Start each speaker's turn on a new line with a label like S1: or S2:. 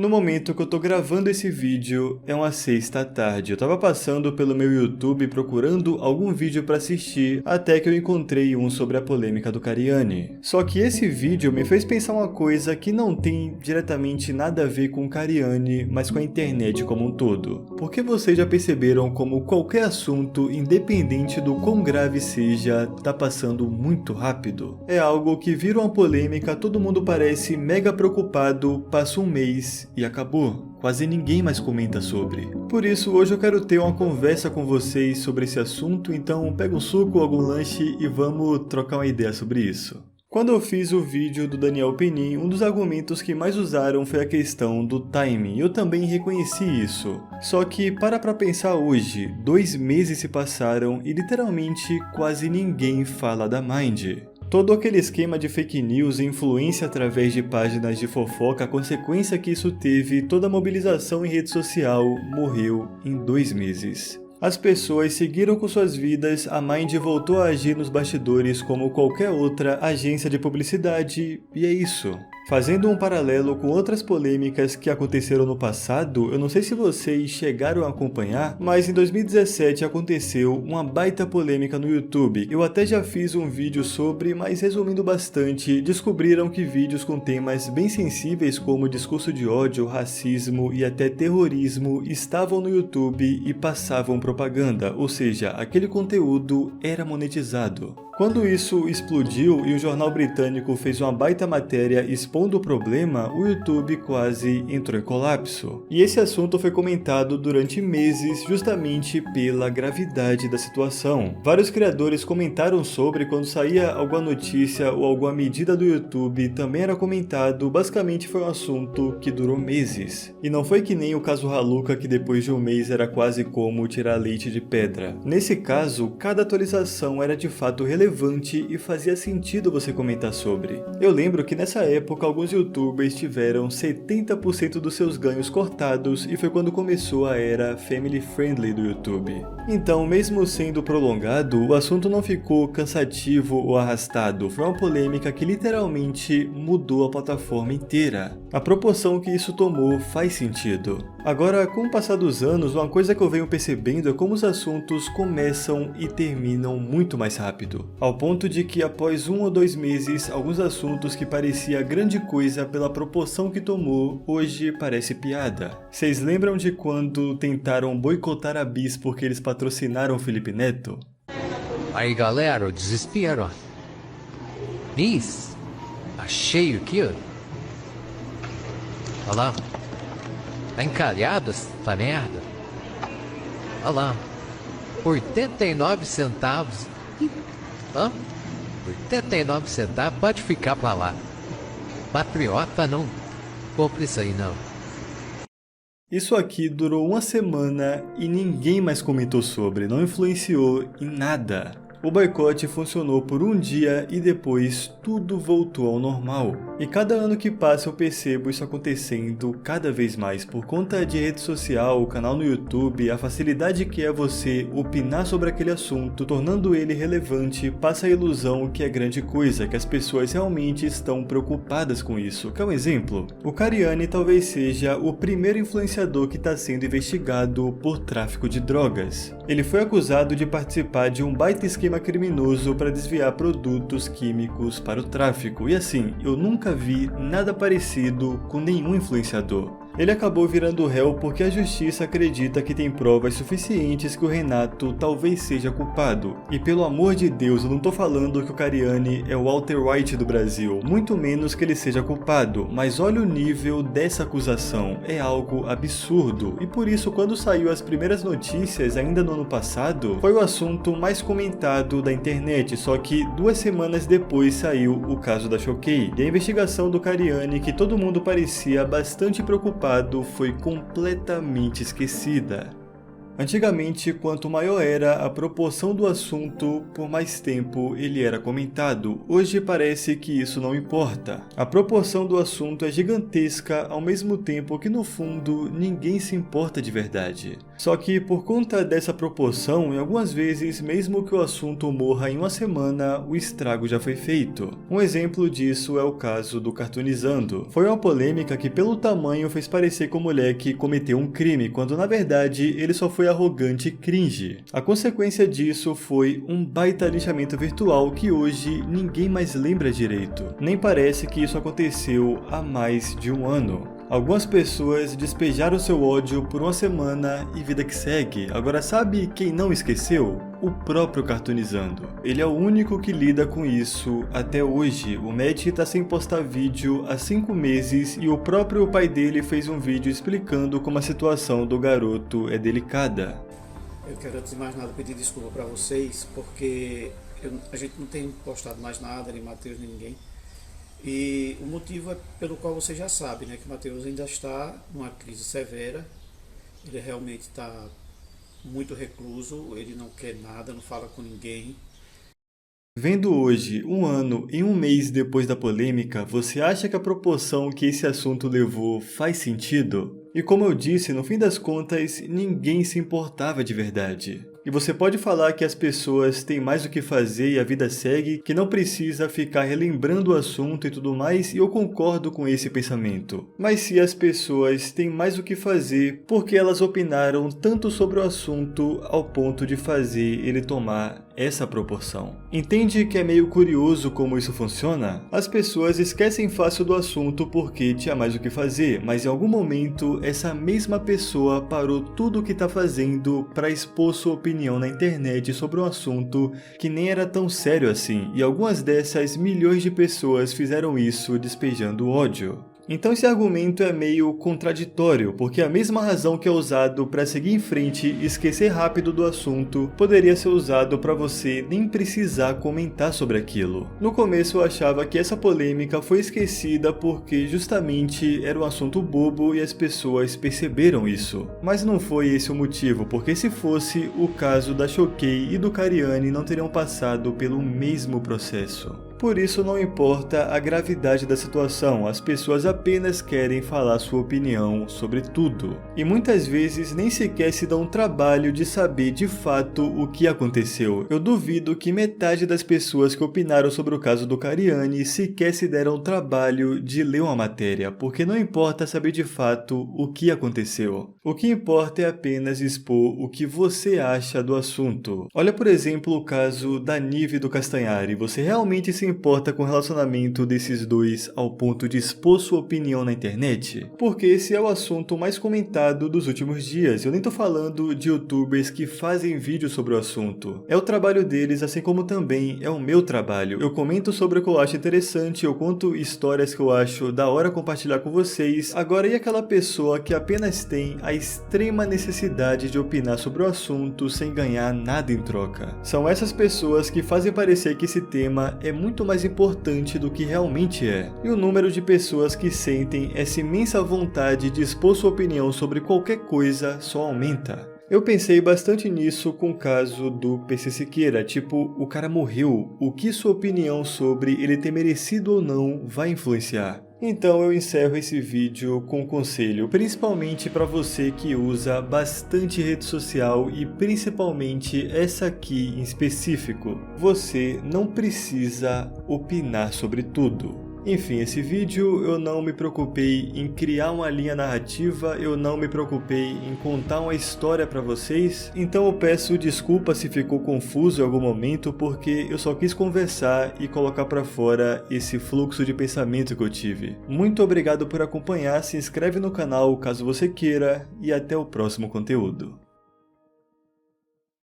S1: No momento que eu tô gravando esse vídeo, é uma sexta à tarde. Eu tava passando pelo meu YouTube procurando algum vídeo pra assistir, até que eu encontrei um sobre a polêmica do Cariani. Só que esse vídeo me fez pensar uma coisa que não tem diretamente nada a ver com o Cariani, mas com a internet como um todo. Porque vocês já perceberam como qualquer assunto, independente do quão grave seja, tá passando muito rápido? É algo que vira uma polêmica, todo mundo parece mega preocupado, passa um mês e acabou. Quase ninguém mais comenta sobre. Por isso, hoje eu quero ter uma conversa com vocês sobre esse assunto, então pega um suco, algum lanche e vamos trocar uma ideia sobre isso. Quando eu fiz o vídeo do Daniel Penin, um dos argumentos que mais usaram foi a questão do timing. Eu também reconheci isso. Só que para pra pensar hoje, 2 meses se passaram e literalmente quase ninguém fala da Mind. Todo aquele esquema de fake news e influência através de páginas de fofoca, a consequência que isso teve, toda a mobilização em rede social morreu em 2 meses. As pessoas seguiram com suas vidas, a Mind voltou a agir nos bastidores como qualquer outra agência de publicidade, e é isso. Fazendo um paralelo com outras polêmicas que aconteceram no passado, eu não sei se vocês chegaram a acompanhar, mas em 2017 aconteceu uma baita polêmica no YouTube. Eu até já fiz um vídeo sobre, mas resumindo bastante, descobriram que vídeos com temas bem sensíveis como discurso de ódio, racismo e até terrorismo estavam no YouTube e passavam propaganda, ou seja, aquele conteúdo era monetizado. Quando isso explodiu e o jornal britânico fez uma baita matéria expondo o problema, o YouTube quase entrou em colapso. E esse assunto foi comentado durante meses justamente pela gravidade da situação. Vários criadores comentaram sobre quando saía alguma notícia ou alguma medida do YouTube, também era comentado, basicamente foi um assunto que durou meses. E não foi que nem o caso Haluca, que depois de um mês era quase como tirar leite de pedra. Nesse caso, cada atualização era de fato relevante e fazia sentido você comentar sobre. Eu lembro que nessa época alguns youtubers tiveram 70% dos seus ganhos cortados e foi quando começou a era family friendly do YouTube. Então, mesmo sendo prolongado, o assunto não ficou cansativo ou arrastado, foi uma polêmica que literalmente mudou a plataforma inteira. A proporção que isso tomou faz sentido. Agora, com o passar dos anos, uma coisa que eu venho percebendo é como os assuntos começam e terminam muito mais rápido. Ao ponto de que após 1 ou 2 meses, alguns assuntos que parecia grande coisa pela proporção que tomou, hoje parece piada. Vocês lembram de quando tentaram boicotar a Bis porque eles patrocinaram o Felipe Neto?
S2: Aí galera, o desespero. Bis, tá cheio aqui, ó. Olha lá. Tá encalhado essa merda. Olha lá. 89 centavos. Hã? 89 centavos, pode ficar pra lá. Patriota não compra isso aí não.
S1: Isso aqui durou uma semana e ninguém mais comentou sobre, não influenciou em nada. O boicote funcionou por um dia e depois tudo voltou ao normal. E cada ano que passa eu percebo isso acontecendo cada vez mais por conta de rede social, o canal no YouTube, a facilidade que é você opinar sobre aquele assunto, tornando ele relevante, passa a ilusão que é grande coisa, que as pessoas realmente estão preocupadas com isso. Quer um exemplo? O Cariani talvez seja o primeiro influenciador que está sendo investigado por tráfico de drogas. Ele foi acusado de participar de um baita esquema criminoso para desviar produtos químicos para o tráfico, e assim, eu nunca vi nada parecido com nenhum influenciador. Ele acabou virando réu porque a justiça acredita que tem provas suficientes que o Renato talvez seja culpado. E pelo amor de Deus, eu não tô falando que o Cariani é o Walter White do Brasil, muito menos que ele seja culpado, mas olha o nível dessa acusação, é algo absurdo. E por isso, quando saiu as primeiras notícias, ainda no ano passado, foi o assunto mais comentado da internet, só que 2 semanas depois saiu o caso da Choquei. E a investigação do Cariani, que todo mundo parecia bastante preocupado, foi completamente esquecida. Antigamente, quanto maior era a proporção do assunto, por mais tempo ele era comentado. Hoje parece que isso não importa. A proporção do assunto é gigantesca, ao mesmo tempo que no fundo ninguém se importa de verdade. Só que por conta dessa proporção, em algumas vezes, mesmo que o assunto morra em uma semana, o estrago já foi feito. Um exemplo disso é o caso do Cartoonizando. Foi uma polêmica que pelo tamanho fez parecer que o moleque cometeu um crime, quando na verdade ele só foi arrogante e cringe. A consequência disso foi um baita lixamento virtual que hoje ninguém mais lembra direito. Nem parece que isso aconteceu há mais de um ano. Algumas pessoas despejaram seu ódio por uma semana e vida que segue. Agora sabe quem não esqueceu? O próprio Cartoonizando. Ele é o único que lida com isso até hoje. O Matt tá sem postar vídeo há 5 meses e o próprio pai dele fez um vídeo explicando como a situação do garoto é delicada.
S3: Eu quero, antes de mais nada, pedir desculpa para vocês, porque a gente não tem postado mais nada, nem Matheus, nem ninguém. E o motivo é pelo qual você já sabe, né? Que o Matheus ainda está numa crise severa. Ele realmente está muito recluso, ele não quer nada, não fala com ninguém.
S1: Vendo hoje, um ano e um mês depois da polêmica, você acha que a proporção que esse assunto levou faz sentido? E como eu disse, no fim das contas, ninguém se importava de verdade. E você pode falar que as pessoas têm mais o que fazer e a vida segue, que não precisa ficar relembrando o assunto e tudo mais, e eu concordo com esse pensamento. Mas se as pessoas têm mais o que fazer, por que elas opinaram tanto sobre o assunto ao ponto de fazer ele tomar essa proporção? Entende que é meio curioso como isso funciona? As pessoas esquecem fácil do assunto porque tinha mais o que fazer, mas em algum momento essa mesma pessoa parou tudo o que está fazendo para expor sua opinião na internet sobre um assunto que nem era tão sério assim, e algumas dessas milhões de pessoas fizeram isso despejando ódio. Então esse argumento é meio contraditório, porque a mesma razão que é usado para seguir em frente e esquecer rápido do assunto, poderia ser usado para você nem precisar comentar sobre aquilo. No começo eu achava que essa polêmica foi esquecida porque justamente era um assunto bobo e as pessoas perceberam isso. Mas não foi esse o motivo, porque se fosse, o caso da Choquei e do Cariani não teriam passado pelo mesmo processo. Por isso não importa a gravidade da situação, as pessoas apenas querem falar sua opinião sobre tudo. E muitas vezes nem sequer se dão o trabalho de saber de fato o que aconteceu. Eu duvido que metade das pessoas que opinaram sobre o caso do Cariani sequer se deram o trabalho de ler uma matéria, porque não importa saber de fato o que aconteceu. O que importa é apenas expor o que você acha do assunto. Olha por exemplo o caso da Nive e do Castanhari, você realmente se importa com o relacionamento desses dois ao ponto de expor sua opinião na internet? Porque esse é o assunto mais comentado dos últimos dias. Eu nem tô falando de youtubers que fazem vídeos sobre o assunto. É o trabalho deles, assim como também é o meu trabalho. Eu comento sobre o que eu acho interessante, eu conto histórias que eu acho da hora compartilhar com vocês. Agora, e aquela pessoa que apenas tem a extrema necessidade de opinar sobre o assunto sem ganhar nada em troca? São essas pessoas que fazem parecer que esse tema é muito mais importante do que realmente é. E o número de pessoas que sentem essa imensa vontade de expor sua opinião sobre qualquer coisa só aumenta. Eu pensei bastante nisso com o caso do PC Siqueira, tipo, o cara morreu, o que sua opinião sobre ele ter merecido ou não vai influenciar? Então eu encerro esse vídeo com um conselho, principalmente para você que usa bastante rede social e principalmente essa aqui em específico. Você não precisa opinar sobre tudo. Enfim, esse vídeo eu não me preocupei em criar uma linha narrativa, eu não me preocupei em contar uma história para vocês, então eu peço desculpa se ficou confuso em algum momento, porque eu só quis conversar e colocar para fora esse fluxo de pensamento que eu tive. Muito obrigado por acompanhar, se inscreve no canal caso você queira e até o próximo conteúdo.